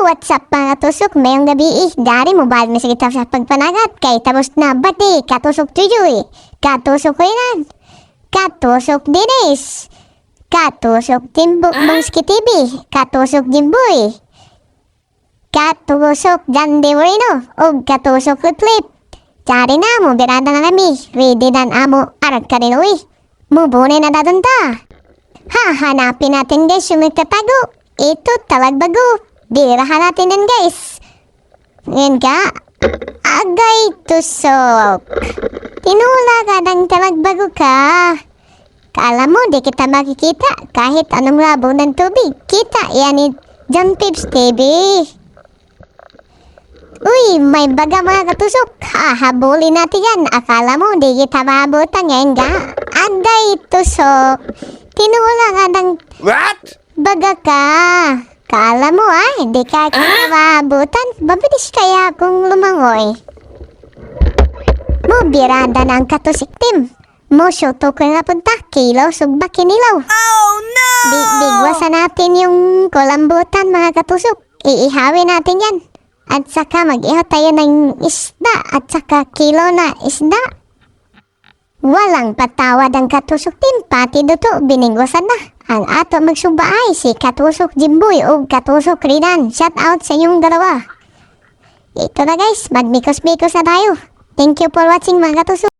what's up mga katusok? Mayong gabi dari mo balik na sa kita sa pagpanagat. Kay tapos na bati, katusok tuyo Katusok ko yan. Katusok dinis. Katusok timbo Bongski TV. Katusok jimboy. Katusok Jan Dewarino. O katusok Clip. Dari na mo, birada na nami. Ready na amo, arag ka rin uwi. Mubunay na dadunta. Hahanapin natin guys yung nagtatago. Ito talagbago. Birahan natin yan guys. Ngayon ka. Agay tusok. Tinula ka ng talagbago ka. Kala mo di kita makikita kahit anong labaw ng tubig. Kita yan ni John Pips TV. Uy, may baga mga katusok. Hahabulin natin yan. Akala mo di kita maabutan ngayon ka. Agay tusok. Tinula ka ng baga ka. Kala mo hindi ka kita maabutan. Mabilis kaya akong lumangoy. Mo birada ng katusik team. Mo shoto ko nga punta. Kilaw sugba kinilaw. Oh no! Bigwasan natin yung kulambutan mga katusok. Iihawin natin yan. At saka mag-ihaw tayo ng isda. At saka kilo na isda. Walang patawad ang katusok team. Pati duto binigwasan na. Ang ato magsuba ay si Katusok Jimboy o Katusok Rinan. Shout out sa inyong dalawa. Ito na guys, magmikos-mikos na tayo. Thank you for watching mga katusok.